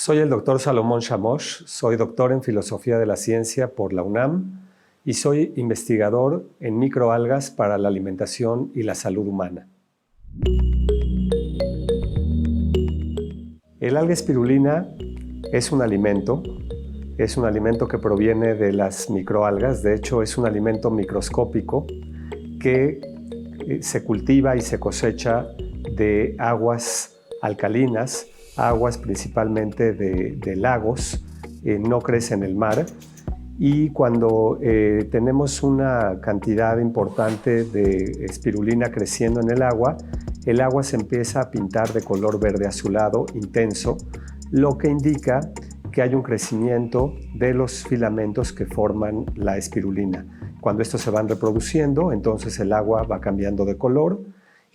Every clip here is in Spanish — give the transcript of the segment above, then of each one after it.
Soy el doctor Salomón Chamoch, soy doctor en Filosofía de la Ciencia por la UNAM y soy investigador en microalgas para la alimentación y la salud humana. El alga espirulina es un alimento que proviene de las microalgas. De hecho, es un alimento microscópico que se cultiva y se cosecha de aguas alcalinas, aguas principalmente de lagos, no crece en el mar. Y cuando tenemos una cantidad importante de espirulina creciendo en el agua se empieza a pintar de color verde azulado intenso, lo que indica que hay un crecimiento de los filamentos que forman la espirulina. Cuando estos se van reproduciendo, entonces el agua va cambiando de color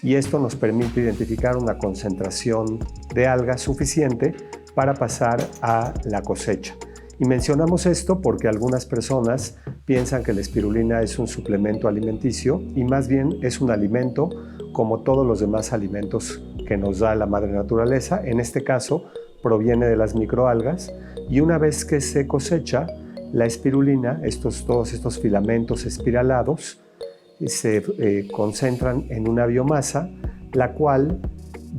y esto nos permite identificar una concentración de alga suficiente para pasar a la cosecha. Y mencionamos esto porque algunas personas piensan que la espirulina es un suplemento alimenticio y más bien es un alimento como todos los demás alimentos que nos da la madre naturaleza. En este caso proviene de las microalgas y una vez que se cosecha la espirulina, todos estos filamentos espiralados se concentran en una biomasa, la cual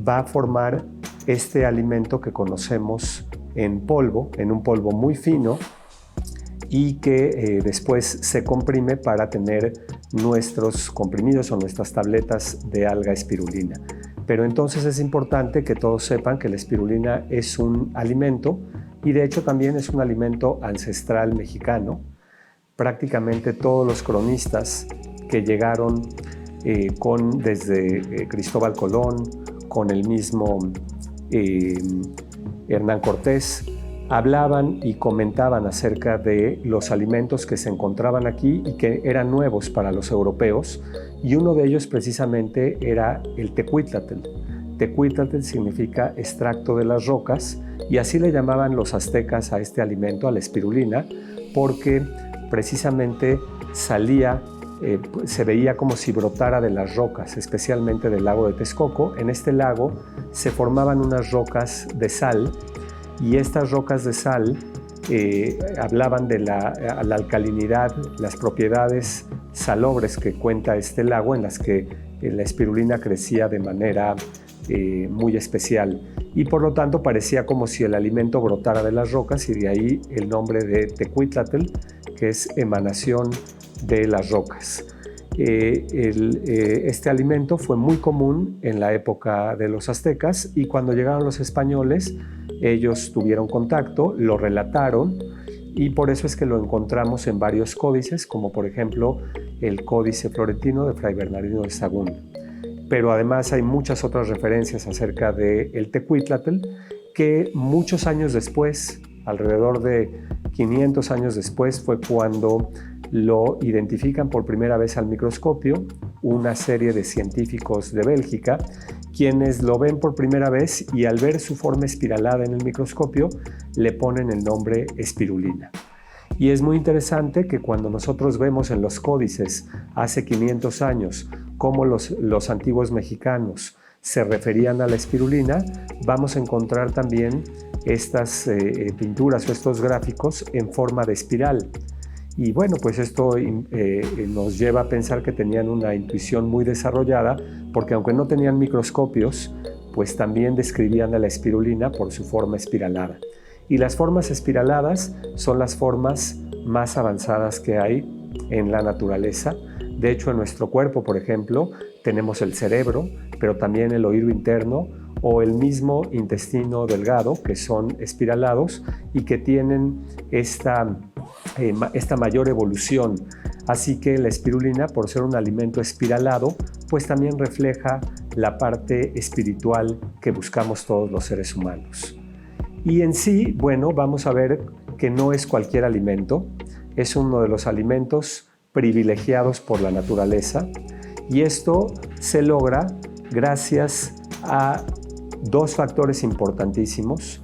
va a formar este alimento que conocemos en polvo, en un polvo muy fino y que después se comprime para tener nuestros comprimidos o nuestras tabletas de alga espirulina. Pero entonces es importante que todos sepan que la espirulina es un alimento y de hecho también es un alimento ancestral mexicano. Prácticamente todos los cronistas que llegaron desde Cristóbal Colón, con el mismo Hernán Cortés, hablaban y comentaban acerca de los alimentos que se encontraban aquí y que eran nuevos para los europeos, y uno de ellos precisamente era el tecuitlatl. Tecuitlatl significa extracto de las rocas y así le llamaban los aztecas a este alimento, a la espirulina, porque precisamente se veía como si brotara de las rocas, especialmente del lago de Texcoco. En este lago se formaban unas rocas de sal y estas rocas de sal hablaban de la alcalinidad, las propiedades salobres que cuenta este lago en las que la espirulina crecía de manera muy especial y por lo tanto parecía como si el alimento brotara de las rocas y de ahí el nombre de tecuitlatl, que es emanación de las rocas. Este alimento fue muy común en la época de los aztecas y cuando llegaron los españoles ellos tuvieron contacto, lo relataron y por eso es que lo encontramos en varios códices, como por ejemplo el Códice Florentino de Fray Bernardino de Sahagún. Pero además hay muchas otras referencias acerca del tecuitlatl que muchos años después, alrededor de 500 años después, fue cuando lo identifican por primera vez al microscopio una serie de científicos de Bélgica, quienes lo ven por primera vez y al ver su forma espiralada en el microscopio le ponen el nombre espirulina. Y es muy interesante que cuando nosotros vemos en los códices hace 500 años cómo los antiguos mexicanos se referían a la espirulina, vamos a encontrar también estas pinturas o estos gráficos en forma de espiral. Y bueno, pues esto nos lleva a pensar que tenían una intuición muy desarrollada, porque aunque no tenían microscopios, pues también describían a la espirulina por su forma espiralada. Y las formas espiraladas son las formas más avanzadas que hay en la naturaleza. De hecho, en nuestro cuerpo, por ejemplo, tenemos el cerebro, pero también el oído interno o el mismo intestino delgado, que son espiralados y que tienen esta mayor evolución. Así que la espirulina, por ser un alimento espiralado, pues también refleja la parte espiritual que buscamos todos los seres humanos. Y en sí, bueno, vamos a ver que no es cualquier alimento, es uno de los alimentos privilegiados por la naturaleza y esto se logra gracias a dos factores importantísimos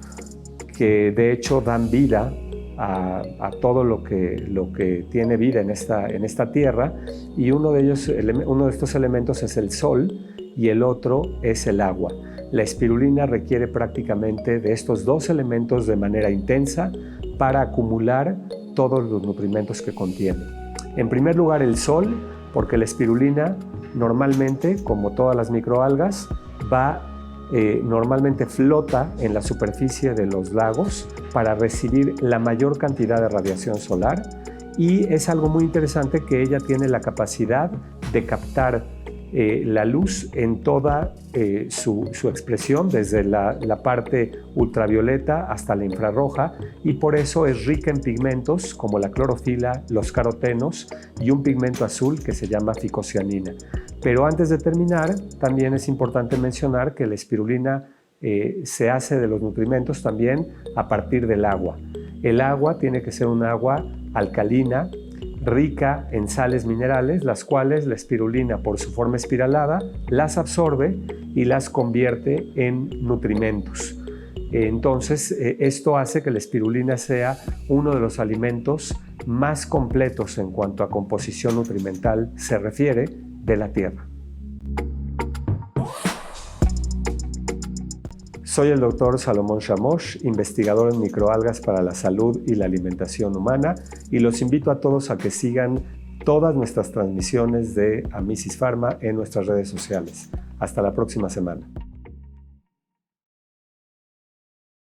que de hecho dan vida a todo lo que tiene vida en esta tierra, y uno de estos elementos es el sol y el otro es el agua. la espirulina requiere prácticamente de estos dos elementos de manera intensa para acumular todos los nutrimentos que contiene. En primer lugar, el sol, porque la espirulina normalmente, como todas las microalgas, normalmente flota en la superficie de los lagos para recibir la mayor cantidad de radiación solar, y es algo muy interesante que ella tiene la capacidad de captar la luz en toda su expresión, desde la parte ultravioleta hasta la infrarroja, y por eso es rica en pigmentos como la clorofila, los carotenos y un pigmento azul que se llama ficocianina. Pero antes de terminar, también es importante mencionar que la espirulina se hace de los nutrimentos también a partir del agua. El agua tiene que ser un agua alcalina, rica en sales minerales, las cuales la espirulina, por su forma espiralada, las absorbe y las convierte en nutrimentos. Entonces, esto hace que la espirulina sea uno de los alimentos más completos en cuanto a composición nutrimental se refiere de la Tierra. Soy el Dr. Salomón Chamoch, investigador en microalgas para la salud y la alimentación humana, y los invito a todos a que sigan todas nuestras transmisiones de Amisis Pharma en nuestras redes sociales. Hasta la próxima semana.